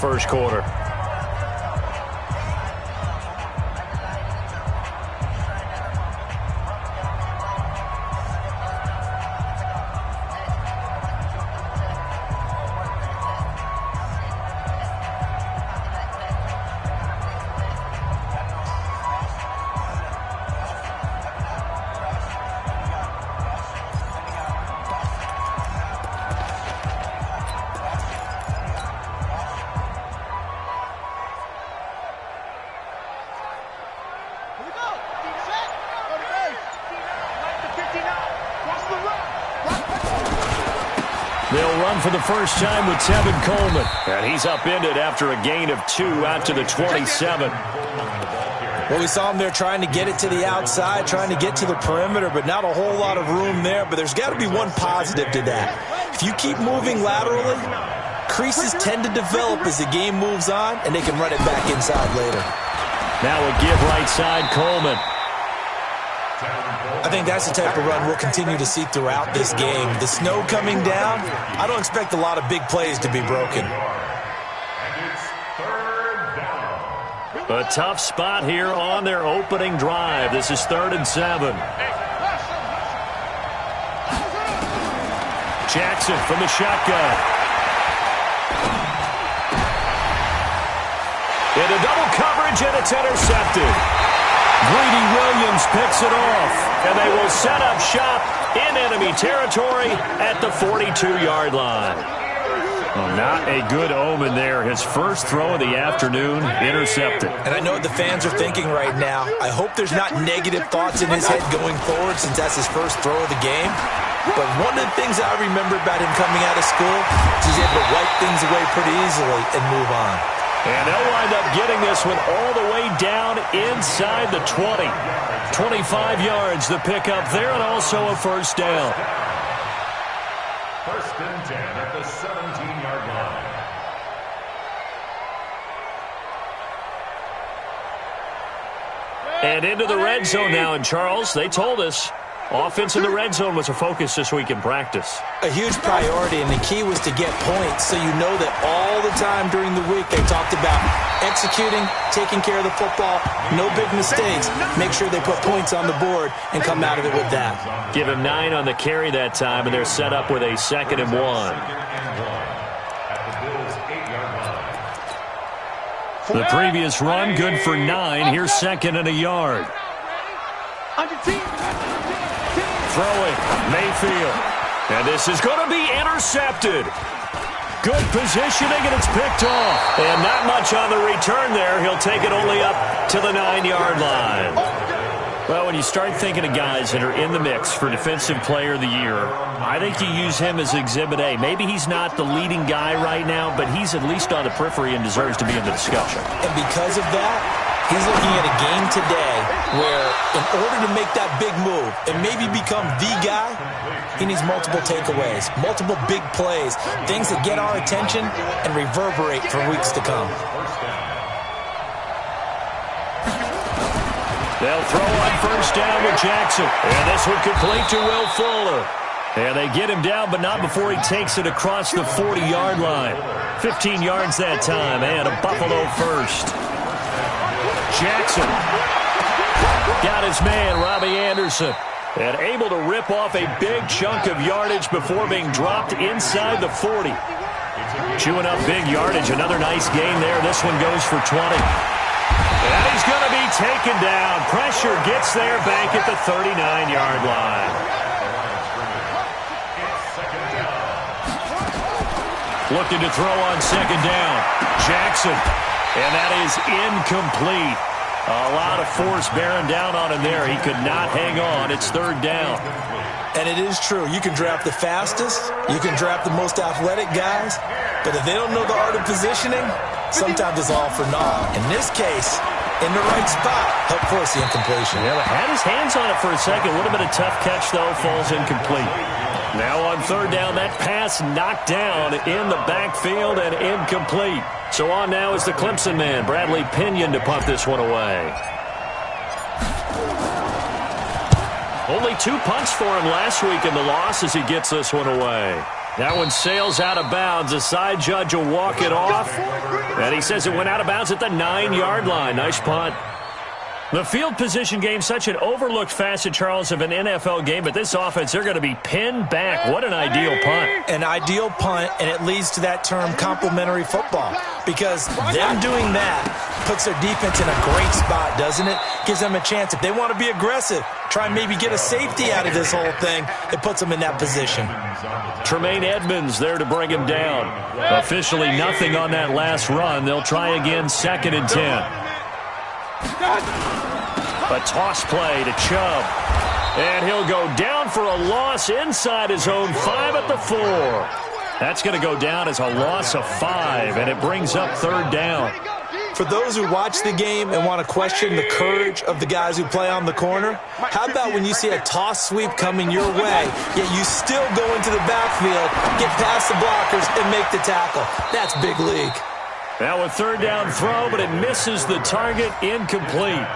First quarter. They'll run for the first time with Tevin Coleman. And he's upended after a gain of 2 out to the 27. Well, we saw him there trying to get it to the outside, trying to get to the perimeter, but not a whole lot of room there. But there's got to be one positive to that. If you keep moving laterally, creases tend to develop as the game moves on, and they can run it back inside later. Now a give right side, Coleman. I think that's the type of run we'll continue to see throughout this game. The snow coming down, I don't expect a lot of big plays to be broken. A tough spot here on their opening drive. This is 3rd and 7. Jackson from the shotgun. Into double coverage, and it's intercepted. Greedy Williams picks it off, and they will set up shop in enemy territory at the 42-yard line. Well, not a good omen there. His first throw of the afternoon, intercepted. And I know what the fans are thinking right now. I hope there's not negative thoughts in his head going forward since that's his first throw of the game. But one of the things I remember about him coming out of school is he's able to wipe things away pretty easily and move on. And they'll wind up getting this one all the way down inside the 20. 25 yards the pickup there, and also a first down. 1st and 10 at the 17-yard line. And into the red zone now, and Charles, they told us offense in the red zone was a focus this week in practice. A huge priority, and the key was to get points, so you know that all the time during the week they talked about executing, taking care of the football, no big mistakes, make sure they put points on the board and come out of it with that. Give him 9 on the carry that time, and they're set up with a 2nd and 1. The previous run, good for 9. Here's 2nd and a yard. Throwing, Mayfield. And this is going to be intercepted. Good positioning, and it's picked off. And not much on the return there. He'll take it only up to the 9-yard line. Well, when you start thinking of guys that are in the mix for Defensive Player of the Year, I think you use him as Exhibit A. Maybe he's not the leading guy right now, but he's at least on the periphery and deserves to be in the discussion. And because of that, he's looking at a game today where in order to make that big move and maybe become the guy, he needs multiple takeaways, multiple big plays, things that get our attention and reverberate for weeks to come. They'll throw on first down with Jackson. And this one complete to Will Fuller. And they get him down, but not before he takes it across the 40-yard line. 15 yards that time, and a Buffalo first. Jackson got his man, Robbie Anderson, and able to rip off a big chunk of yardage before being dropped inside the 40. Chewing up big yardage, another nice gain there. This one goes for 20. And he's going to be taken down. Pressure gets there back at the 39-yard line. Looking to throw on 2nd down. Jackson. And that is incomplete. A lot of force bearing down on him there. He could not hang on. It's 3rd down. And it is true. You can draft the fastest. You can draft the most athletic guys. But if they don't know the art of positioning, sometimes it's all for naught. In this case, in the right spot, help force the incompletion. Yeah, had his hands on it for a second. Would have been a tough catch, though. Falls incomplete. Now on 3rd down, that pass knocked down in the backfield and incomplete. So on now is the Clemson man, Bradley Pinion, to punt this one away. Only 2 punts for him last week in the loss as he gets this one away. That one sails out of bounds. The side judge will walk it off. And he says it went out of bounds at the 9-yard line. Nice punt. The field position game, such an overlooked facet, Charles, of an NFL game, but this offense, they're going to be pinned back. What an ideal punt. An ideal punt, and it leads to that term complementary football, because them doing that puts their defense in a great spot, doesn't it? Gives them a chance. If they want to be aggressive, try and maybe get a safety out of this whole thing, it puts them in that position. Tremaine Edmonds there to bring him down. Officially nothing on that last run. They'll try again, 2nd and 10. A toss play to Chubb. And he'll go down for a loss inside his own 5 at the 4. That's going to go down as a loss of 5, and it brings up 3rd down. For those who watch the game and want to question the courage of the guys who play on the corner, how about when you see a toss sweep coming your way, yet you still go into the backfield, get past the blockers, and make the tackle? That's big league. Now a 3rd down throw, but it misses the target, incomplete.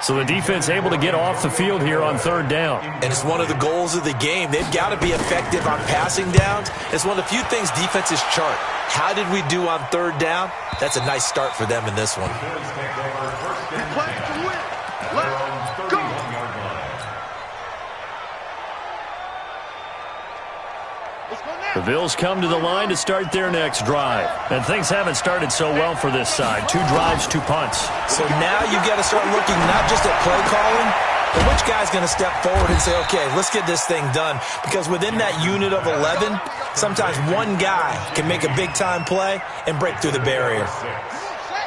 So the defense able to get off the field here on 3rd down. And it's one of the goals of the game. They've got to be effective on passing downs. It's one of the few things defenses chart. How did we do on 3rd down? That's a nice start for them in this one. The Bills come to the line to start their next drive. And things haven't started so well for this side. 2 drives, 2 punts. So now you've got to start looking not just at play calling, but which guy's going to step forward and say, okay, let's get this thing done. Because within that unit of 11, sometimes one guy can make a big-time play and break through the barrier.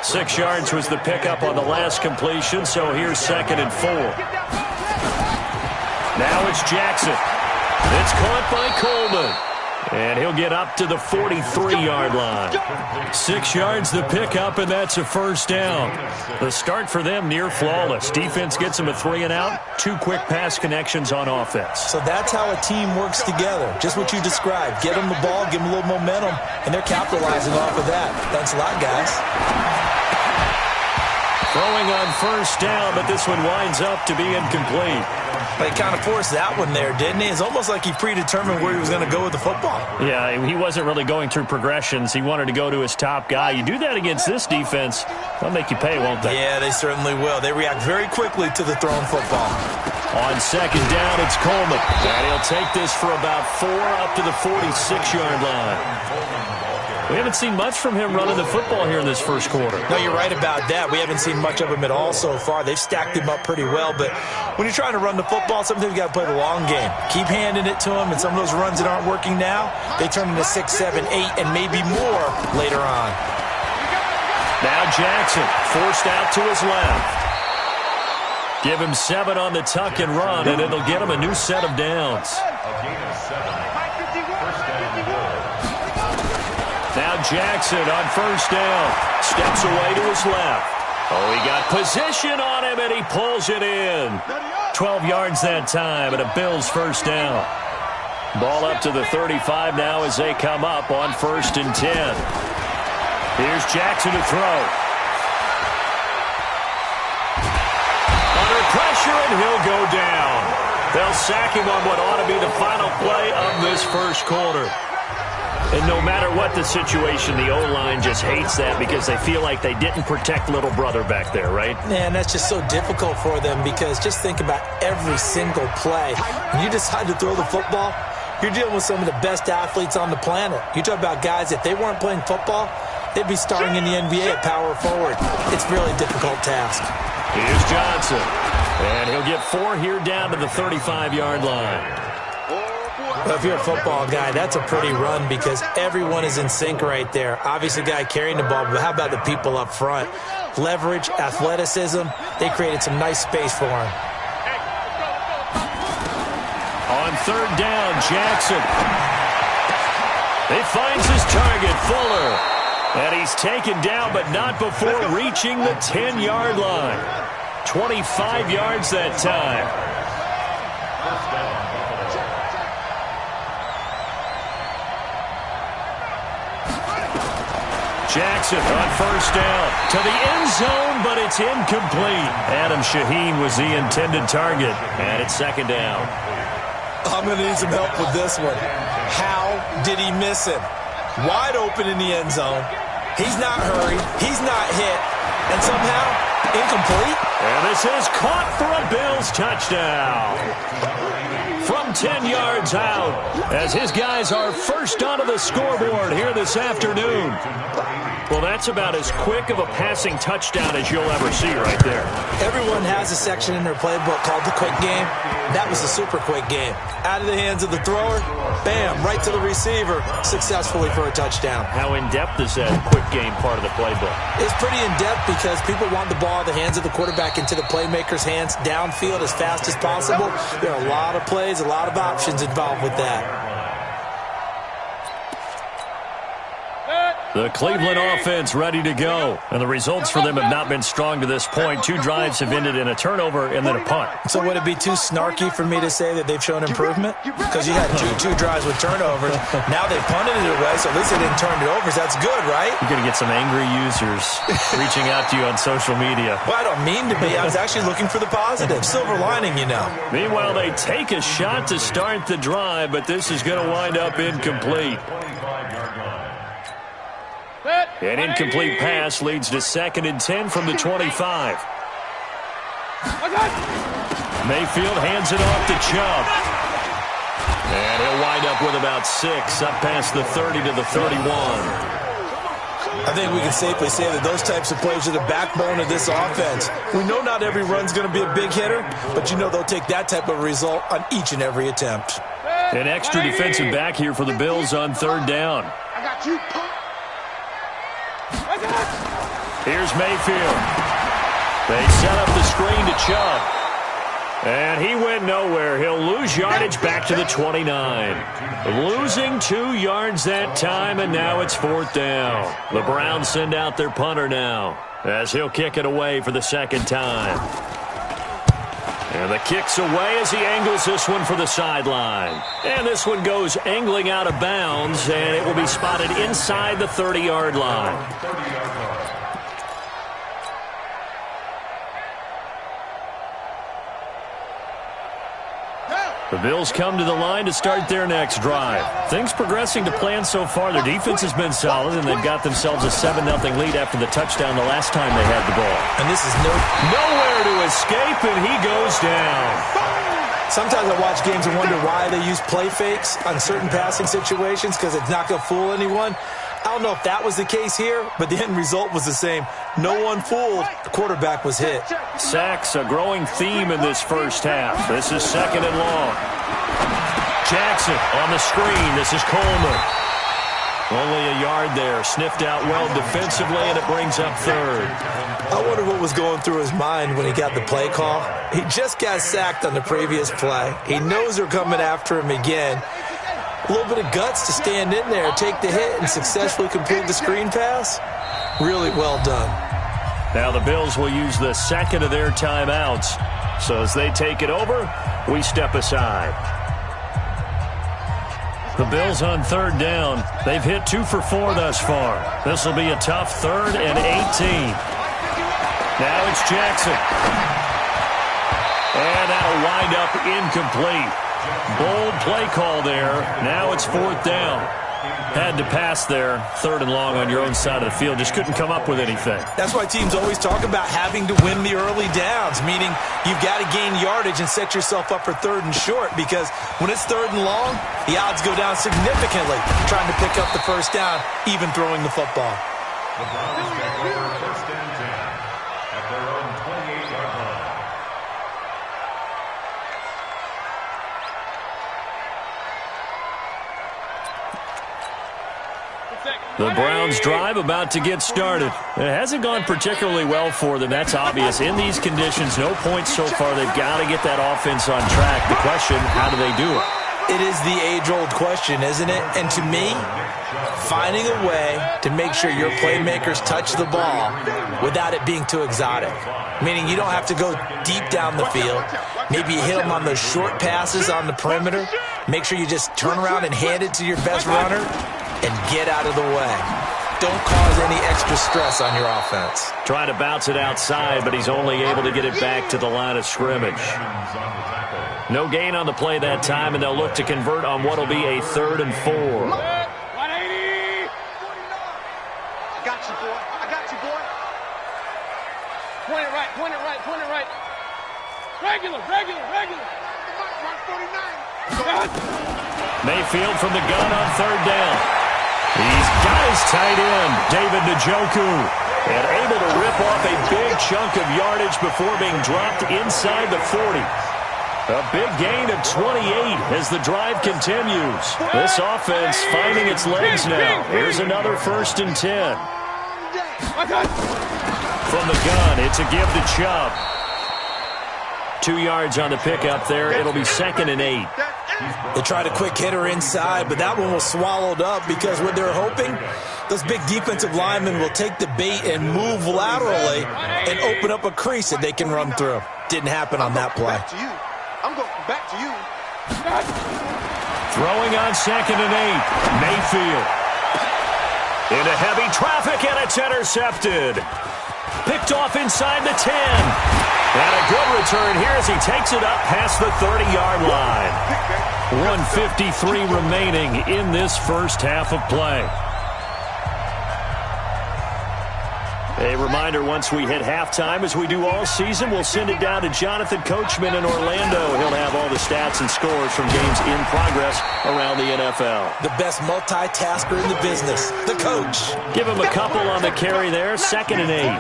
6 yards was the pickup on the last completion, so here's 2nd and 4. Now it's Jackson. It's caught by Coleman. And he'll get up to the 43-yard line. 6 yards the pickup, and that's a 1st down. The start for them near flawless. Defense gets them a 3 and out. 2 quick pass connections on offense. So that's how a team works together. Just what you described. Get them the ball, give them a little momentum, and they're capitalizing off of that. Thanks a lot, guys. Throwing on 1st down, but this one winds up to be incomplete. They kind of forced that one there, didn't he? It's almost like he predetermined where he was going to go with the football. Yeah, he wasn't really going through progressions. He wanted to go to his top guy. You do that against this defense, they'll make you pay, won't they? Yeah, they certainly will. They react very quickly to the thrown football. On 2nd down, it's Coleman. And he'll take this for about 4 up to the 46-yard line. We haven't seen much from him running the football here in this 1st quarter. No, you're right about that. We haven't seen much of him at all so far. They've stacked him up pretty well, but when you're trying to run the football, sometimes you got to play the long game. Keep handing it to him, and some of those runs that aren't working now, they turn into 6, 7, 8, and maybe more later on. Now Jackson forced out to his left. Give him 7 on the tuck and run, and it'll get him a new set of downs. Now Jackson on 1st down. Steps away to his left. Oh, he got position on him, and he pulls it in. 12 yards that time, and a Bills 1st down. Ball up to the 35 now as they come up on 1st and 10. Here's Jackson to throw. Under pressure, and he'll go down. They'll sack him on what ought to be the final play of this 1st quarter. And no matter what the situation, the O-line just hates that because they feel like they didn't protect little brother back there, right? Man, that's just so difficult for them because just think about every single play. When you decide to throw the football, you're dealing with some of the best athletes on the planet. You talk about guys, if they weren't playing football, they'd be starting in the NBA at power forward. It's a really difficult task. Here's Johnson. And he'll get 4 here down to the 35-yard line. Well, if you're a football guy, that's a pretty run because everyone is in sync right there. Obviously, the guy carrying the ball, but how about the people up front? Leverage, athleticism, they created some nice space for him. On 3rd down, Jackson. He finds his target, Fuller. And he's taken down, but not before reaching the 10-yard line. 25 yards that time. Jackson on 1st down to the end zone, but it's incomplete. Adam Shaheen was the intended target, and it's 2nd down. I'm going to need some help with this one. How did he miss him? Wide open in the end zone. He's not hurried. He's not hit. And somehow, incomplete. And this is caught for a Bills touchdown. From 10 yards out, as his guys are first onto the scoreboard here this afternoon. Well, that's about as quick of a passing touchdown as you'll ever see right there. Everyone has a section in their playbook called the quick game. That was a super quick game. Out of the hands of the thrower, bam, right to the receiver, successfully for a touchdown. How in-depth is that quick game part of the playbook? It's pretty in-depth because people want the ball in the hands of the quarterback into the playmaker's hands downfield as fast as possible. There are a lot of plays, a lot of options involved with that. The Cleveland offense ready to go. And the results for them have not been strong to this point. 2 drives have ended in a turnover and then a punt. So would it be too snarky for me to say that they've shown improvement? Because you had two drives with turnovers. Now they punted it away, so at least they didn't turn it over. That's good, right? You're going to get some angry users reaching out to you on social media. Well, I don't mean to be. I was actually looking for the positive. Silver lining, you know. Meanwhile, they take a shot to start the drive, but this is going to wind up incomplete. An incomplete pass leads to 2nd and 10 from the 25. Mayfield hands it off to Chubb. And he'll wind up with about 6, up past the 30 to the 31. I think we can safely say that those types of plays are the backbone of this offense. We know not every run's going to be a big hitter, but you know they'll take that type of result on each and every attempt. An extra defensive back here for the Bills on 3rd down. I got you. Here's Mayfield. They set up the screen to Chubb. And he went nowhere. He'll lose yardage back to the 29. Losing 2 yards that time, and now it's 4th down. The Browns send out their punter now, as he'll kick it away for the 2nd time. And the kick's away as he angles this one for the sideline. And this one goes angling out of bounds, and it will be spotted inside the 30-yard line. The Bills come to the line to start their next drive. Things progressing to plan so far. Their defense has been solid, and they've got themselves a 7-0 lead after the touchdown the last time they had the ball. And this is nowhere to escape, and he goes down. Sometimes I watch games and wonder why they use play fakes on certain passing situations, because it's not going to fool anyone. I don't know if that was the case here, but the end result was the same. No one fooled. The quarterback was hit. Sacks, a growing theme in this first half. This is 2nd and long. Jackson on the screen. This is Coleman. Only a yard there. Sniffed out well defensively, and it brings up 3rd. I wonder what was going through his mind when he got the play call. He just got sacked on the previous play. He knows they're coming after him again. A little bit of guts to stand in there, take the hit, and successfully complete the screen pass. Really well done. Now the Bills will use the 2nd of their timeouts. So as they take it over, we step aside. The Bills on 3rd down. They've hit 2 for 4 thus far. This will be a tough 3rd and 18. Now it's Jackson. And that'll wind up incomplete. Bold play call there. Now it's 4th down. Had to pass there. 3rd and long on your own side of the field. Just couldn't come up with anything. That's why teams always talk about having to win the early downs, meaning you've got to gain yardage and set yourself up for 3rd and short, because when it's 3rd and long, the odds go down significantly trying to pick up the 1st down, even throwing the football. The Browns take over 1st and 10 at their own 28-yard line. The Browns drive about to get started. It hasn't gone particularly well for them. That's obvious. In these conditions, no points so far. They've got to get that offense on track. The question, how do they do it? It is the age-old question, isn't it? And to me, finding a way to make sure your playmakers touch the ball without it being too exotic. Meaning you don't have to go deep down the field. Maybe you hit them on those short passes on the perimeter. Make sure you just turn around and hand it to your best runner and get out of the way. don't cause any extra stress on your offense. Trying to bounce it outside, but he's only able to get it back to the line of scrimmage. No gain on the play that time, and they'll look to convert on what will be a 3rd and 4. 180. I got you, boy. I got you, boy. Point it right, point it right, point it right. Regular. Mayfield from the gun on 3rd down. He's got his tight end, David Njoku, and able to rip off a big chunk of yardage before being dropped inside the 40. A big gain of 28 as the drive continues. This offense finding its legs now. Here's another 1st and 10. From the gun, it's a give to Chubb. 2 yards on the pickup there. It'll be 2nd and 8. They tried a quick hitter inside, but that one was swallowed up because what they're hoping, those big defensive linemen will take the bait and move laterally and open up a crease that they can run through. Didn't happen on that play. I'm going back to you. Throwing on 2nd and 8. Mayfield. Into heavy traffic, and it's intercepted. Picked off inside the 10. And a good return here as he takes it up past the 30-yard line. 1:53 remaining in this first half of play. A reminder, once we hit halftime, as we do all season, we'll send it down to Jonathan Coachman in Orlando. He'll have all the stats and scores from games in progress around the NFL. The best multitasker in the business, the coach. Give him a couple on the carry there, 2nd and 8.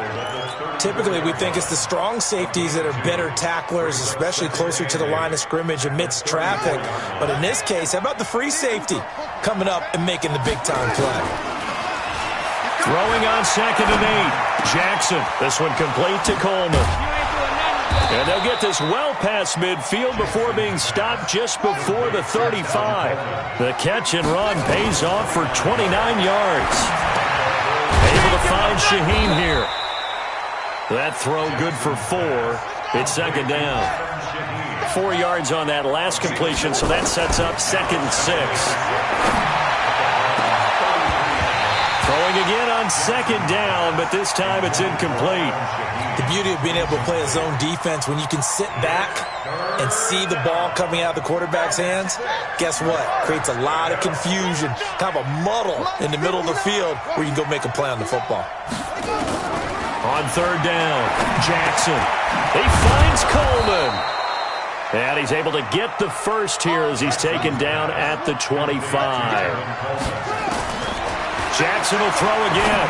Typically, we think it's the strong safeties that are better tacklers, especially closer to the line of scrimmage amidst traffic. But in this case, how about the free safety coming up and making the big-time play? Throwing on 2nd and 8. Jackson, this one complete to Coleman. And they'll get this well past midfield before being stopped just before the 35. The catch and run pays off for 29 yards. Able to find Shaheen here. That throw good for 4. It's 2nd down. 4 yards on that last completion, so that sets up 2nd and 6. Throwing again on 2nd down, but this time it's incomplete. The beauty of being able to play a zone defense when you can sit back and see the ball coming out of the quarterback's hands, guess what? Creates a lot of confusion, kind of a muddle in the middle of the field where you can go make a play on the football. On 3rd down, Jackson. He finds Coleman. And he's able to get the first here as he's taken down at the 25. Jackson will throw again.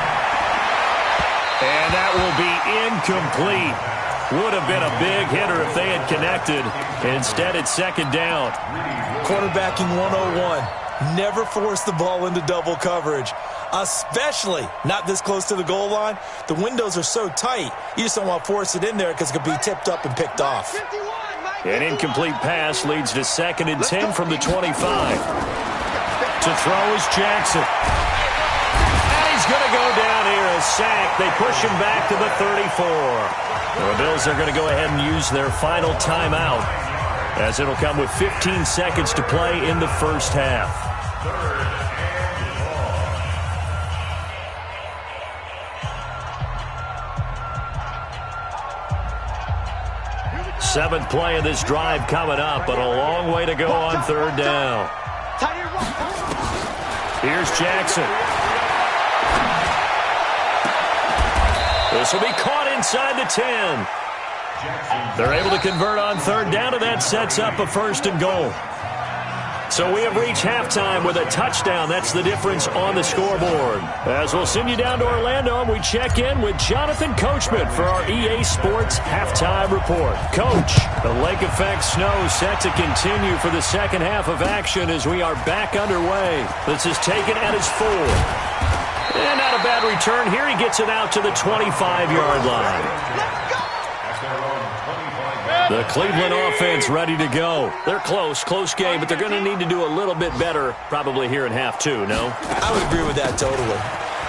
And that will be incomplete. Would have been a big hitter if they had connected. Instead, it's 2nd down. Quarterbacking 101. Never force the ball into double coverage, especially not this close to the goal line. The windows are so tight, you just don't want to force it in there because it could be tipped up and picked off. An incomplete pass leads to 2nd and 10 from the 25. To throw is Jackson. And he's going to go down here, a sack. They push him back to the 34. The Bills are going to go ahead and use their final timeout, as it'll come with 15 seconds to play in the first half. 7th play of this drive coming up, but a long way to go on 3rd down. Here's Jackson. This will be caught inside the 10. They're able to convert on 3rd down, and that sets up a 1st and goal. So we have reached halftime with a touchdown. That's the difference on the scoreboard. As we'll send you down to Orlando, and we check in with Jonathan Coachman for our EA Sports Halftime Report. Coach, the lake effect snow set to continue for the second half of action as we are back underway. This is taken at his 4. And not a bad return here. He gets it out to the 25-yard line. The Cleveland offense ready to go. They're close game, but they're going to need to do a little bit better probably here in half 2, no? I would agree with that totally.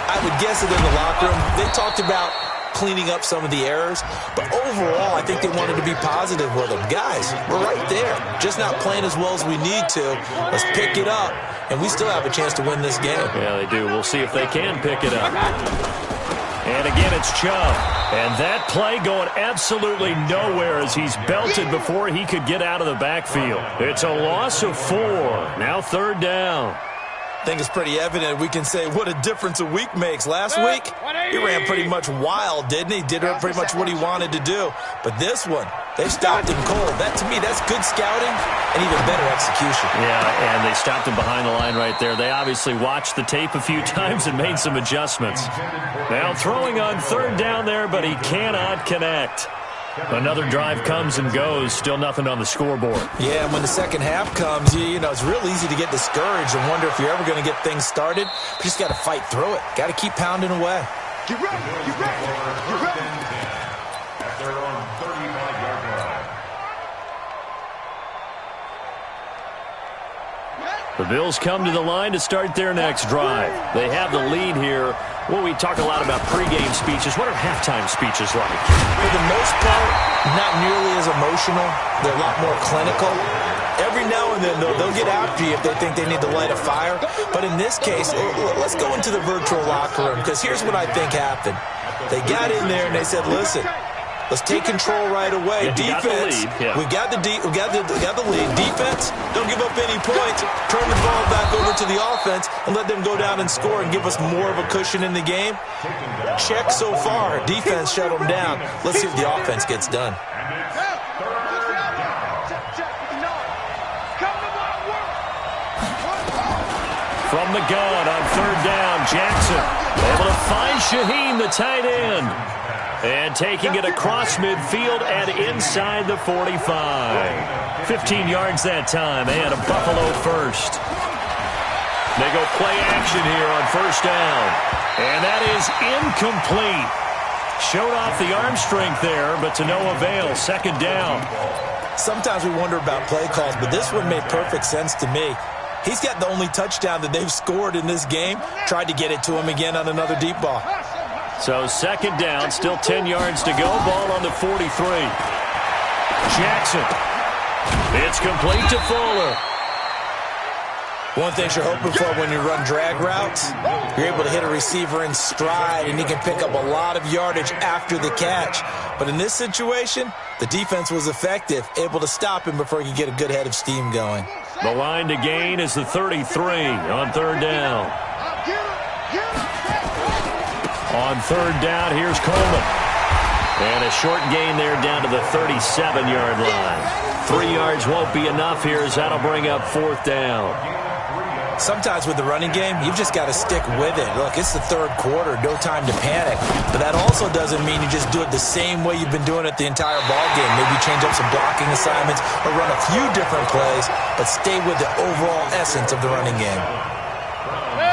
I would guess that in the locker room, they talked about cleaning up some of the errors. But overall, I think they wanted to be positive with them. Guys, we're right there. Just not playing as well as we need to. Let's pick it up, and we still have a chance to win this game. Yeah, they do. We'll see if they can pick it up. And again, it's Chubb. And that play going absolutely nowhere as he's belted before he could get out of the backfield. It's a loss of 4. Now 3rd down. I think it's pretty evident. We can say what a difference a week makes. Last week, he ran pretty much wild, didn't he? Did pretty much what he wanted to do. But this one, they stopped him cold. That, to me, that's good scouting and even better execution. Yeah, and they stopped him behind the line right there. They obviously watched the tape a few times and made some adjustments. Now throwing on 3rd down there, but he cannot connect. Another drive comes and goes, still nothing on the scoreboard. Yeah, and when the second half comes, you know, it's real easy to get discouraged and wonder if you're ever going to get things started. But you just got to fight through it. Got to keep pounding away. Get ready, get ready, get ready. At their own 35-yard line. The Bills come to the line to start their next drive. They have the lead here. Well, we talk a lot about pregame speeches. What are halftime speeches like? For the most part, not nearly as emotional. They're a lot more clinical. Every now and then, they'll get after you if they think they need to light a fire. But in this case, let's go into the virtual locker room, because here's what I think happened. They got in there and they said, listen, let's take control right away. Yeah, defense, we got the lead. Defense, don't give up any points. Turn the ball back over to the offense and let them go down and score and give us more of a cushion in the game. Check so far. Defense shut them down. Let's see if the offense gets done. From the gun on 3rd down, Jackson able to find Shaheen, the tight end. And taking it across midfield and inside the 45. 15 yards that time, and a Buffalo first. They go play action here on 1st down. And that is incomplete. Showed off the arm strength there, but to no avail. 2nd down. Sometimes we wonder about play calls, but this one made perfect sense to me. He's got the only touchdown that they've scored in this game. Tried to get it to him again on another deep ball. So 2nd down, still 10 yards to go. Ball on the 43. Jackson. It's complete to Fuller. One thing you're hoping for when you run drag routes, you're able to hit a receiver in stride, and he can pick up a lot of yardage after the catch. But in this situation, the defense was effective, able to stop him before he could get a good head of steam going. The line to gain is the 33 on 3rd down. On 3rd down, here's Coleman. And a short gain there down to the 37-yard line. 3 yards won't be enough here as that'll bring up 4th down. Sometimes with the running game, you've just got to stick with it. Look, it's the 3rd quarter, no time to panic. But that also doesn't mean you just do it the same way you've been doing it the entire ball game. Maybe change up some blocking assignments or run a few different plays, but stay with the overall essence of the running game.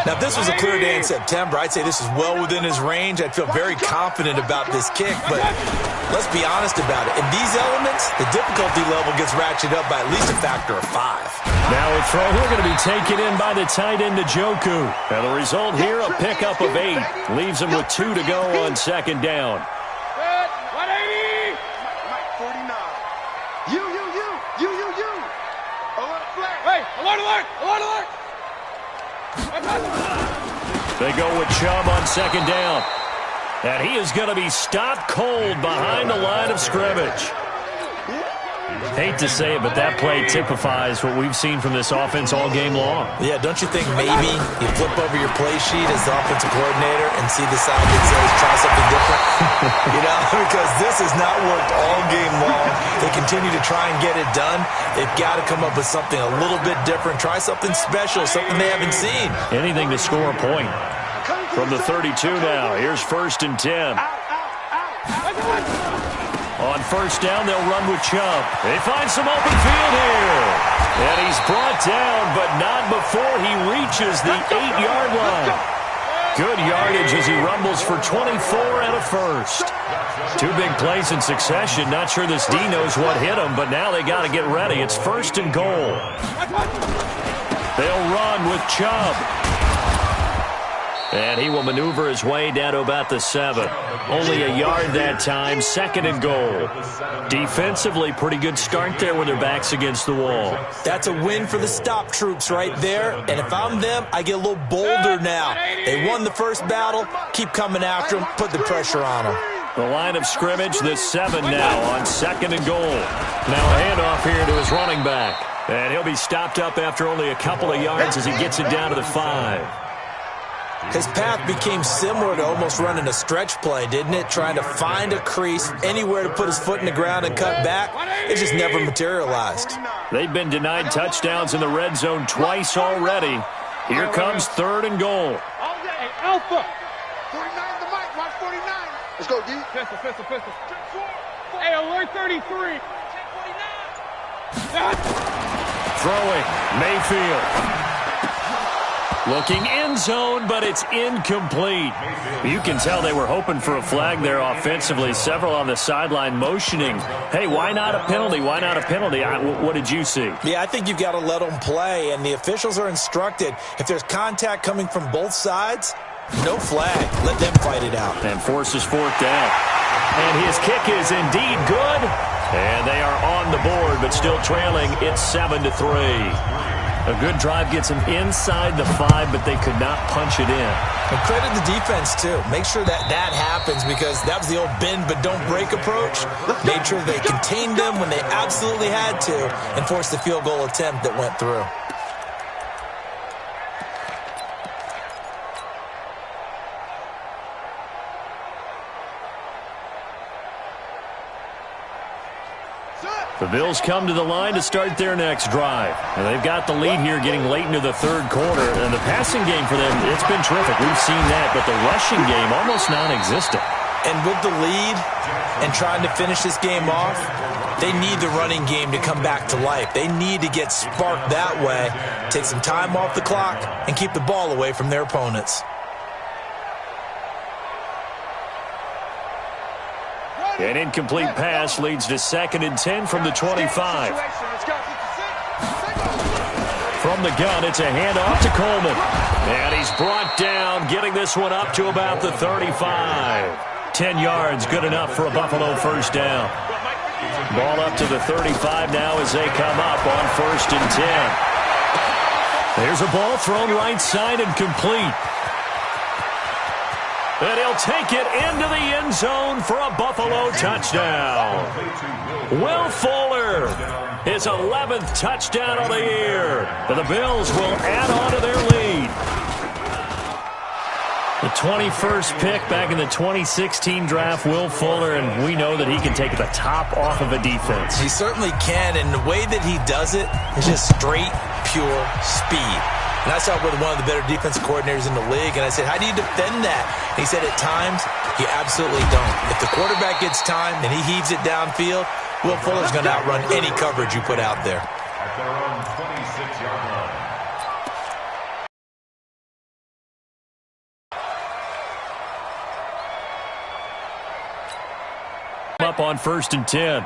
Now, if this was a clear day in September, I'd say this is well within his range. I'd feel very confident about this kick, but let's be honest about it. In these elements, the difficulty level gets ratcheted up by at least a factor of 5. Now a throw here going to be taken in by the tight end, Njoku. And the result here, a pickup of 8. Leaves him with 2 to go on 2nd down. 180! Mike 49. You. Alert flag. Hey, alert. They go with Chubb on 2nd down. And he is going to be stopped cold behind the line of scrimmage. Hate to say it, but that play typifies what we've seen from this offense all game long. Yeah, don't you think maybe you flip over your play sheet as the offensive coordinator and see the side that says try something different? Because this has not worked all game long. They continue to try and get it done. They've got to come up with something a little bit different. Try something special, something they haven't seen. Anything to score a point. From the 32 now, here's 1st and 10. On 1st down, they'll run with Chubb. They find some open field here. And he's brought down, but not before he reaches the 8-yard line. Good yardage as he rumbles for 24 and a first. 2 big plays in succession. Not sure this D knows what hit him, but now they got to get ready. It's 1st and goal. They'll run with Chubb. And he will maneuver his way down to about the 7. Only a yard that time, 2nd and goal. Defensively, pretty good start there with their backs against the wall. That's a win for the stop troops right there. And if I'm them, I get a little bolder now. They won the first battle. Keep coming after them. Put the pressure on them. The line of scrimmage, the 7 now on 2nd and goal. Now a handoff here to his running back. And he'll be stopped up after only a couple of yards as he gets it down to the 5. His path became similar to almost running a stretch play, didn't it? Trying to find a crease, anywhere to put his foot in the ground and cut back. It just never materialized. They've been denied touchdowns in the red zone twice already. Here comes 3rd and goal. Alpha. 49 the mic. Watch 49. Let's go, D. Pistol. Hey, alert 33. Throwing, Mayfield. Looking end zone, but it's incomplete. You can tell they were hoping for a flag there offensively. Several on the sideline motioning. Hey, why not a penalty? Why not a penalty? What did you see? Yeah, I think you've got to let them play, and the officials are instructed. If there's contact coming from both sides, no flag. Let them fight it out. And forces 4th down. And his kick is indeed good. And they are on the board, but still trailing. It's 7-3. A good drive gets them inside the 5, but they could not punch it in. And credit the defense, too. Make sure that happens because that was the old bend but don't break approach. Made sure they contained them when they absolutely had to and forced the field goal attempt that went through. The Bills come to the line to start their next drive. And they've got the lead here getting late into the 3rd quarter. And the passing game for them, it's been terrific. We've seen that. But the rushing game, almost non-existent. And with the lead and trying to finish this game off, they need the running game to come back to life. They need to get sparked that way, take some time off the clock, and keep the ball away from their opponents. An incomplete pass leads to 2nd and 10 from the 25. From the gun, it's a handoff to Coleman. And he's brought down, getting this one up to about the 35. 10 yards, good enough for a Buffalo 1st down. Ball up to the 35 now as they come up on 1st and 10. There's a ball thrown right side and complete. And he'll take it into the end zone for a Buffalo touchdown. Will Fuller, his 11th touchdown of the year. And the Bills will add on to their lead. The 21st pick back in the 2016 draft, Will Fuller, and we know that he can take the top off of a defense. He certainly can, and the way that he does it is just straight, pure speed. And I saw with one of the better defensive coordinators in the league, and I said, how do you defend that? And he said, at times, you absolutely don't. If the quarterback gets time and he heaves it downfield, Will Fuller's going to outrun any coverage you put out there. At their own 26-yard line. Up on 1st and 10.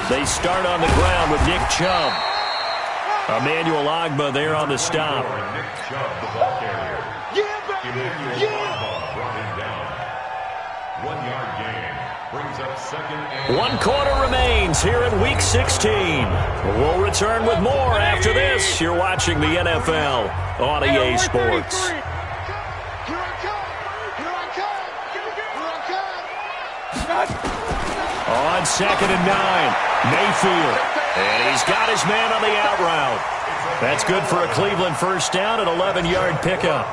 They start on the ground with Nick Chubb. Emmanuel Ogbah there on the stop. Nick Chubb, the ball carrier. Emmanuel Ogbah brought him down. 1-yard gain. Brings up 2nd and... 1 quarter remains here in Week 16. We'll return with more after this. You're watching the NFL on EA Sports. On 2nd and 9, Mayfield. And he's got his man on the out route. That's good for a Cleveland 1st down, an 11-yard pickup.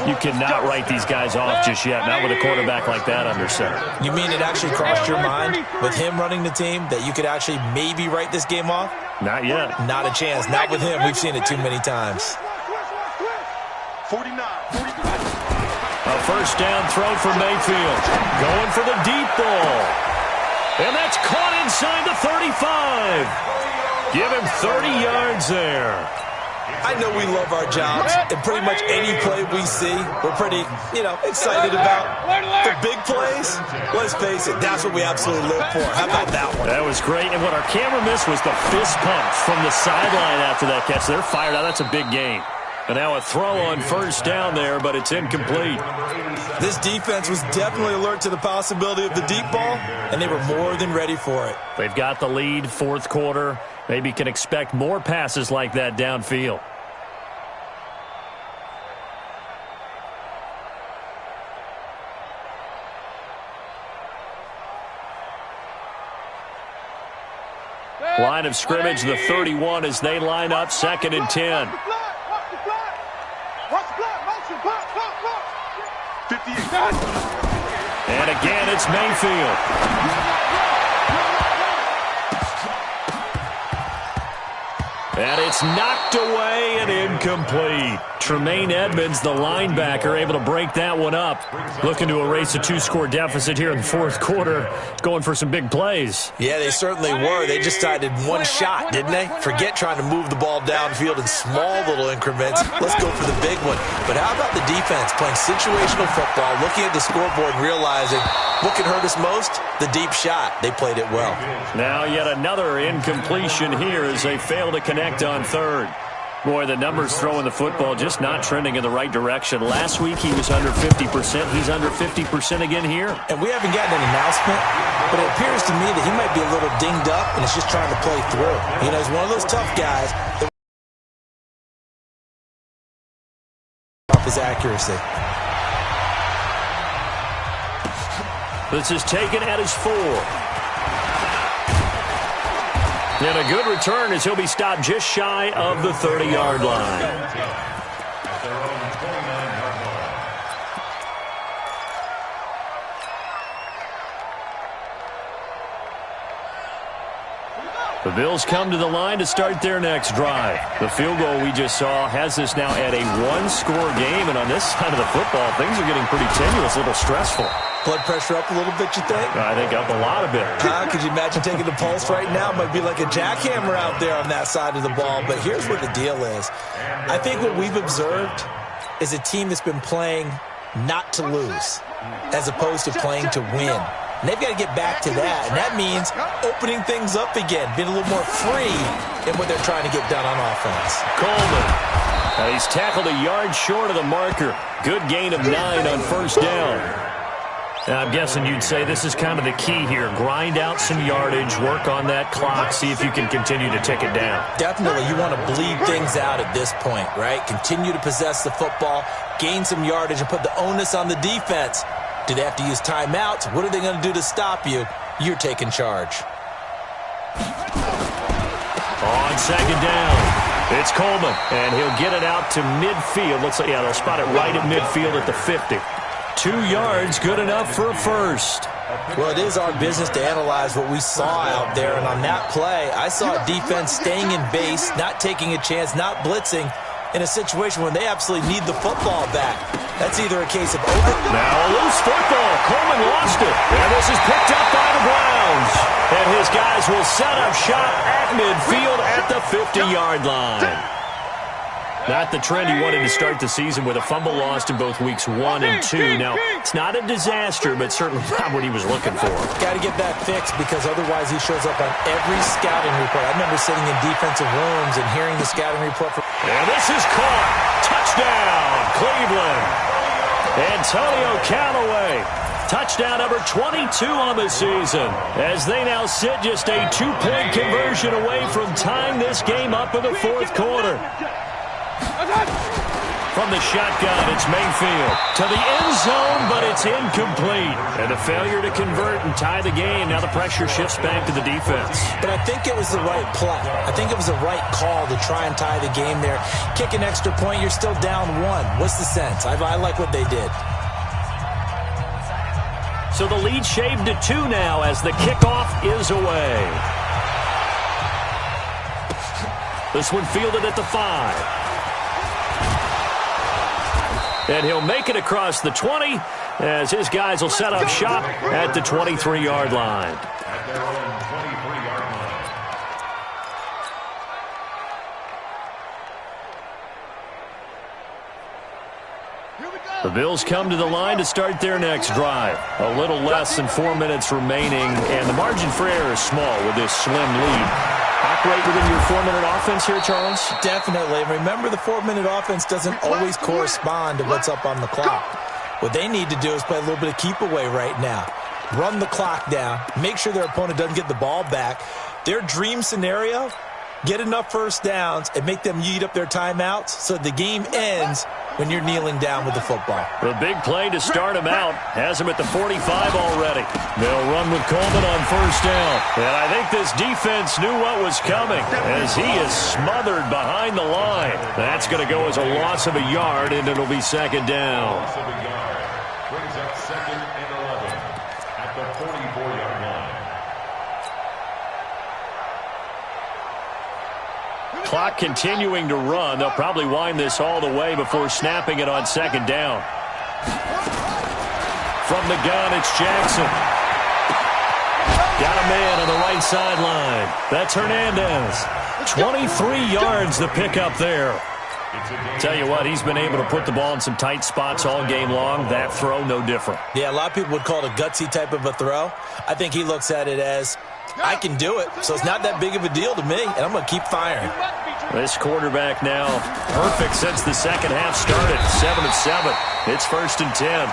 You cannot write these guys off just yet, not with a quarterback like that under center. You mean it actually crossed your mind with him running the team that you could actually maybe write this game off? Not yet. Not a chance. Not with him. We've seen it too many times. 49. A 1st down throw for Mayfield. Going for the deep ball. And that's caught inside the 35. Give him 30 yards there. I know we love our jobs, and pretty much any play we see, we're pretty, excited about. The big plays, let's face it, that's what we absolutely live for. How about that one? That was great, and what our camera missed was the fist pump from the sideline after that catch. They're fired out. That's a big game. And now a throw on first down there, but it's incomplete. This defense was definitely alert to the possibility of the deep ball, and they were more than ready for it. They've got the lead, fourth quarter. Maybe can expect more passes like that downfield. Line of scrimmage, the 31 as they line up, 2nd and 10. And again, it's Mayfield. And it's knocked away and incomplete. Tremaine Edmonds, the linebacker, able to break that one up. Looking to erase a 2-score deficit here in the fourth quarter. Going for some big plays. Yeah, they certainly were. They just decided one shot, didn't they? Forget trying to move the ball downfield in small little increments. Let's go for the big one. But how about the defense playing situational football, looking at the scoreboard and realizing what can hurt us most? The deep shot. They played it well. Now yet another incompletion here as they fail to connect on third. Boy, the numbers throwing the football just not trending in the right direction. Last week he was under 50%. He's under 50% again here. And we haven't gotten an announcement, but it appears to me that he might be a little dinged up and is just trying to play through. You know, he's one of those tough guys that off his accuracy. This is taken at his 4. And a good return as he'll be stopped just shy of the 30-yard line. The Bills come to the line to start their next drive. The field goal we just saw has this now at a 1-score game, and on this side of the football, things are getting pretty tenuous, a little stressful. Blood pressure up a little bit, you think? I think up a lot of it. Could you imagine taking the pulse right now? It might be like a jackhammer out there on that side of the ball. But here's what the deal is. I think what we've observed is a team that's been playing not to lose as opposed to playing to win. And they've got to get back to that. And that means opening things up again, being a little more free in what they're trying to get done on offense. Coleman. He's tackled a yard short of the marker. Good gain of 9 on first down. I'm guessing you'd say this is kind of the key here. Grind out some yardage, work on that clock, see if you can continue to tick it down. Definitely. You want to bleed things out at this point, right? Continue to possess the football, gain some yardage, and put the onus on the defense. Do they have to use timeouts? What are they going to do to stop you? You're taking charge. On second down, it's Coleman, and he'll get it out to midfield. Looks like, yeah, they'll spot it right at midfield at the 50. 2 yards, good enough for a first. Well, it is our business to analyze what we saw out there, and on that play, I saw a defense staying in base, not taking a chance, not blitzing, in a situation when they absolutely need the football back. That's either a case of over. Now a loose football. Coleman lost it, and this is picked up by the Browns. And his guys will set up shop at midfield at the 50-yard line. Not the trend he wanted to start the season with a fumble lost in both weeks 1 and 2. Now, it's not a disaster, but certainly not what he was looking for. Got to get that fixed because otherwise he shows up on every scouting report. I remember sitting in defensive rooms and hearing the scouting report. And this is caught. Touchdown, Cleveland. Antonio Callaway. Touchdown number 22 on the season as they now sit just a 2-point conversion away from tying this game up in the fourth quarter. From the shotgun, it's Mayfield to the end zone, but it's incomplete. And a failure to convert and tie the game. Now the pressure shifts back to the defense. But I think it was the right play. I think it was the right call to try and tie the game there. Kick an extra point, you're still down 1. What's the sense? I like what they did. So the lead shaved to 2 now as the kickoff is away. This one fielded at the 5. And he'll make it across the 20 as his guys will set up shop at the 23-yard line. At their own 23-yard line. The Bills come to the line to start their next drive. A little less than 4 minutes remaining, and the margin for error is small with this slim lead. operate within your 4-minute offense here, Charles? Definitely. Remember, the 4-minute offense doesn't always correspond to what's up on the clock. What they need to do is play a little bit of keep away right now. Run the clock down. Make sure their opponent doesn't get the ball back. Their dream scenario, get enough first downs and make them eat up their timeouts so the game ends when you're kneeling down with the football. The big play to start him out has him at the 45 already. They'll run with Coleman on first down. And I think this defense knew what was coming as he is smothered behind the line. That's going to go as a loss of a yard, and it'll be second down. Loss of a yard. Brings up second and 11 at the 44-yard line. Clock continuing to run. They'll probably wind this all the way before snapping it on second down. From the gun, it's Jackson. Got a man on the right sideline. That's Hernandez. 23 yards the pickup there. Tell you what, he's been able to put the ball in some tight spots all game long. That throw, no different. Yeah, a lot of people would call it a gutsy type of a throw. I think he looks at it as, I can do it, so it's not that big of a deal to me, and I'm going to keep firing. This quarterback now perfect since the second half started. 7 of 7. It's 1st and 10.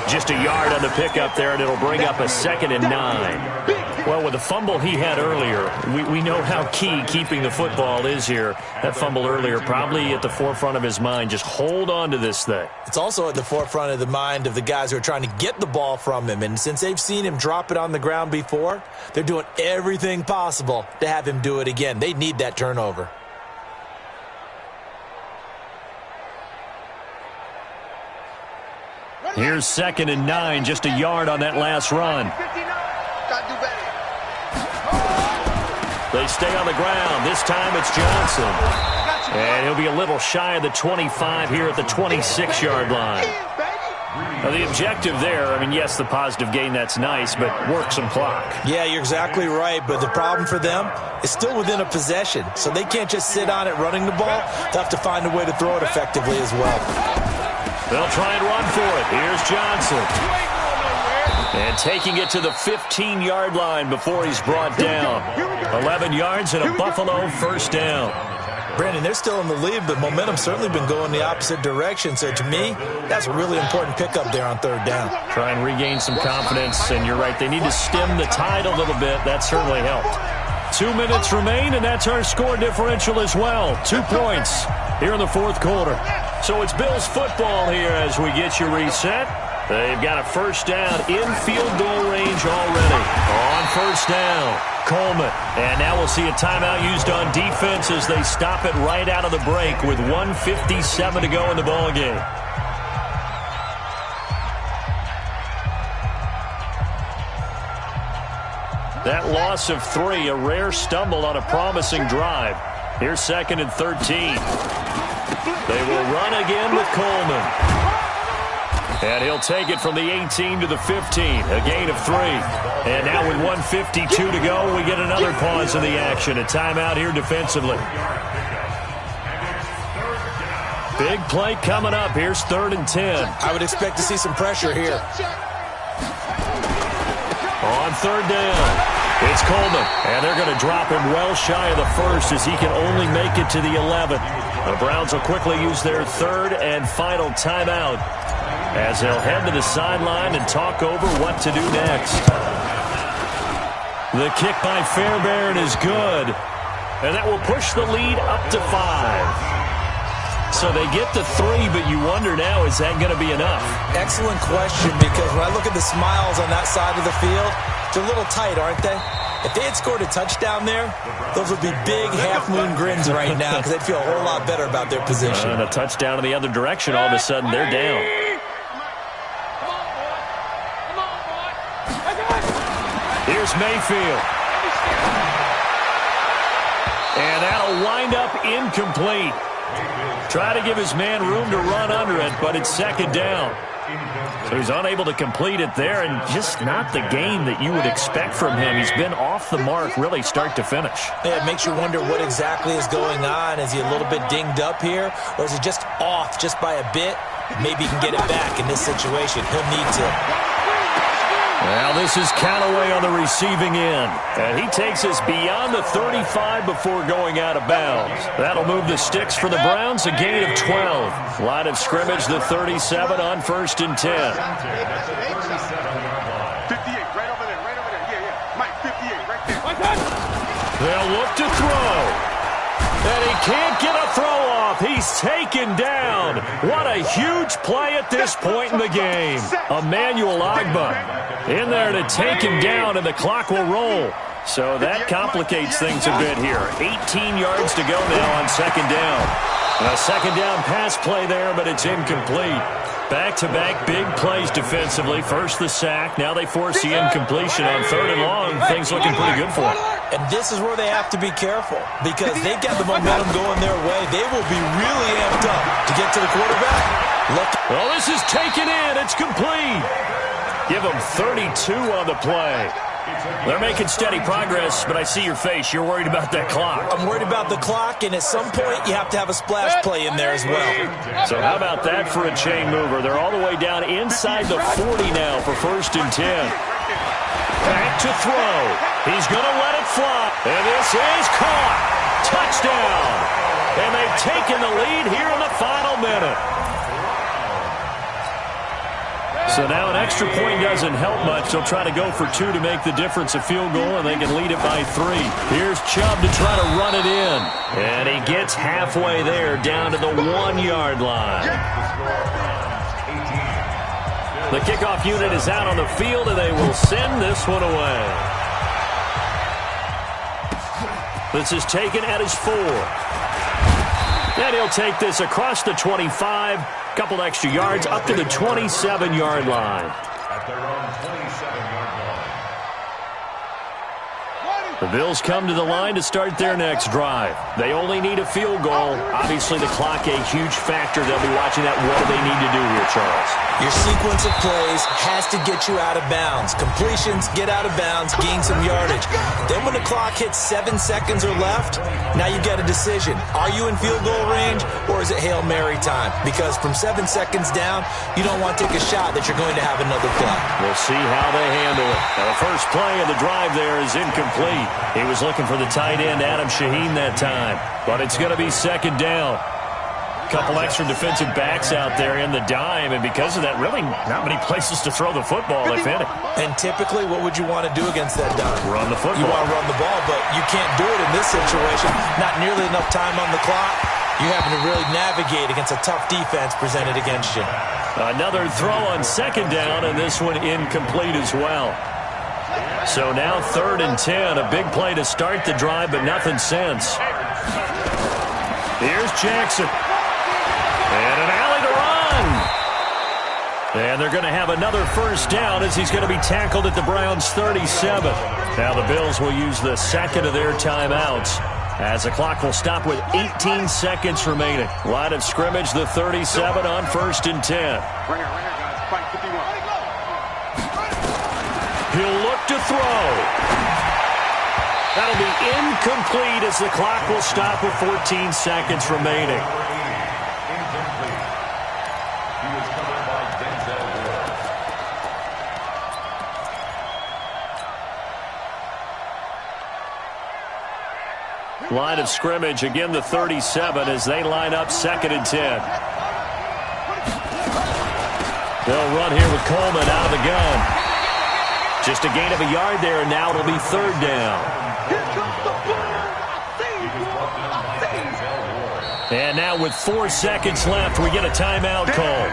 Just a yard on the pickup there, and it'll bring up a 2nd and 9. Well, with the fumble he had earlier, we know how key keeping the football is here. That fumble earlier probably at the forefront of his mind. Just hold on to this thing. It's also at the forefront of the mind of the guys who are trying to get the ball from him. And since they've seen him drop it on the ground before, they're doing everything possible to have him do it again. They need that turnover. Here's 2nd and 9, just a yard on that last run. They stay on the ground. This time it's Johnson. And he'll be a little shy of the 25 here at the 26-yard line. Now, the objective there, I mean, yes, the positive gain, that's nice, but work some clock. Yeah, you're exactly right, but the problem for them is still within a possession, so they can't just sit on it running the ball. They'll have to find a way to throw it effectively as well. They'll try and run for it. Here's Johnson. And taking it to the 15-yard line before he's brought down. 11 yards and a Buffalo first down. Brandon, they're still in the lead, but momentum's certainly been going the opposite direction. So to me, that's a really important pickup there on 3rd down. Try and regain some confidence, and you're right, they need to stem the tide a little bit. That certainly helped. 2 minutes remain, and that's our score differential as well. 2 points here in the 4th quarter. So it's Bills football here as we get you reset. They've got a first down in field goal range already. On first down, Coleman. And now we'll see a timeout used on defense as they stop it right out of the break with 1:57 to go in the ballgame. That loss of 3, a rare stumble on a promising drive. Here's 2nd and 13. They will run again with Coleman. And he'll take it from the 18 to the 15, a gain of 3. And now with 1:52 to go, we get another pause in the action. A timeout here defensively. Big play coming up. Here's 3rd and 10. I would expect to see some pressure here. On 3rd down, it's Coleman. And they're going to drop him well shy of the 1st as he can only make it to the 11. The Browns will quickly use their 3rd and final timeout as they'll head to the sideline and talk over what to do next. The kick by Fairbairn is good, and that will push the lead up to 5. So they get to 3, but you wonder now, is that going to be enough? Excellent question, because when I look at the smiles on that side of the field, they're a little tight, aren't they? If they had scored a touchdown there, those would be big half-moon grins right now because they'd feel a whole lot better about their position. And a touchdown in the other direction, all of a sudden they're down. Here's Mayfield. And that'll wind up incomplete. Try to give his man room to run under it, but it's 2nd down. So he's unable to complete it there, and just not the game that you would expect from him. He's been off the mark really start to finish. Yeah, it makes you wonder what exactly is going on. Is he a little bit dinged up here, or is he just off just by a bit? Maybe he can get it back in this situation. He'll need to. Well, this is Callaway on the receiving end. And he takes us beyond the 35 before going out of bounds. That'll move the sticks for the Browns, a gain of 12. Line of scrimmage, the 37 on 1st and 10. 58, right over there, Yeah. Mike, 58, right there. They'll look to throw. And he can't get a throw off. He's taken down. What a huge play at this point in the game. Emmanuel Ogbah in there to take him down, and the clock will roll. So that complicates things a bit here. 18 yards to go now on 2nd down. A 2nd down pass play there, but it's incomplete. Back-to-back big plays defensively. First the sack. Now they force the incompletion on 3rd and long. Things looking pretty good for them. And this is where they have to be careful because they've got the momentum going their way. They will be really amped up to get to the quarterback. Well, this is taken in. It's complete. Give them 32 on the play. They're making steady progress, but I see your face. You're worried about that clock. I'm worried about the clock, and at some point you have to have a splash play in there as well. So how about that for a chain mover? They're all the way down inside the 40 now for 1st and 10. Back to throw. He's going to let it fly. And this is caught. Touchdown. And they've taken the lead here in the final minute. So now an extra point doesn't help much. They'll try to go for 2 to make the difference a field goal, and they can lead it by 3. Here's Chubb to try to run it in. And he gets halfway there down to the 1-yard line. The kickoff unit is out on the field, and they will send this one away. This is taken at his 4. And he'll take this across the 25. Couple extra yards up to the 27-yard line. At their own 27-yard line. The Bills come to the line to start their next drive. They only need a field goal. Obviously, the clock a huge factor. They'll be watching that. What do they need to do here, Charles? Your sequence of plays has to get you out of bounds. Completions, get out of bounds, gain some yardage. Then when the clock hits 7 seconds or left, now you get a decision. Are you in field goal range, or is it Hail Mary time? Because from 7 seconds down, you don't want to take a shot that you're going to have another play. We'll see how they handle it. Now, the first play of the drive there is incomplete. He was looking for the tight end, Adam Shaheen, that time. But it's going to be 2nd down. Couple extra defensive backs out there in the dime, and because of that, really not many places to throw the football, if any. And typically, what would you want to do against that dime? Run the football. You want to run the ball, but you can't do it in this situation. Not nearly enough time on the clock. You're having to really navigate against a tough defense presented against you. Another throw on 2nd down, and this one incomplete as well. So now 3rd and 10, a big play to start the drive, but nothing since. Here's Jackson. And an alley to run. And they're going to have another 1st down as he's going to be tackled at the Browns' 37. Now the Bills will use the 2nd of their timeouts as the clock will stop with 18 seconds remaining. Line of scrimmage, the 37 on 1st and 10. Right here, guys. Fight 51. He'll look to throw. That'll be incomplete as the clock will stop with 14 seconds remaining. Incomplete. He was covered by Denzel Ward. Line of scrimmage, again the 37 as they line up 2nd and 10. They'll run here with Coleman out of the gun. Just a gain of a yard there, and now it'll be 3rd down. And now with 4 seconds left, we get a timeout call.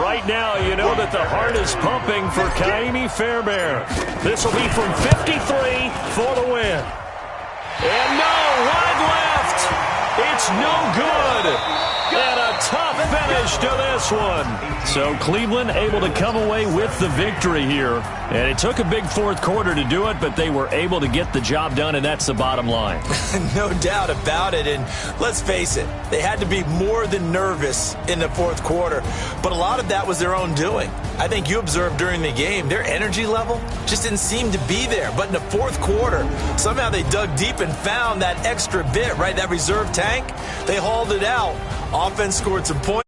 Right now, you know that the heart is pumping for Ka'imi Fairbairn. This will be from 53 for the win. And no, wide left. It's no good. And a tough finish to this one. So Cleveland able to come away with the victory here. And it took a big 4th quarter to do it, but they were able to get the job done, and that's the bottom line. No doubt about it. And let's face it, they had to be more than nervous in the 4th quarter. But a lot of that was their own doing. I think you observed during the game, their energy level just didn't seem to be there. But in the 4th quarter, somehow they dug deep and found that extra bit, right, that reserve tank. They hauled it out Offense scored some points.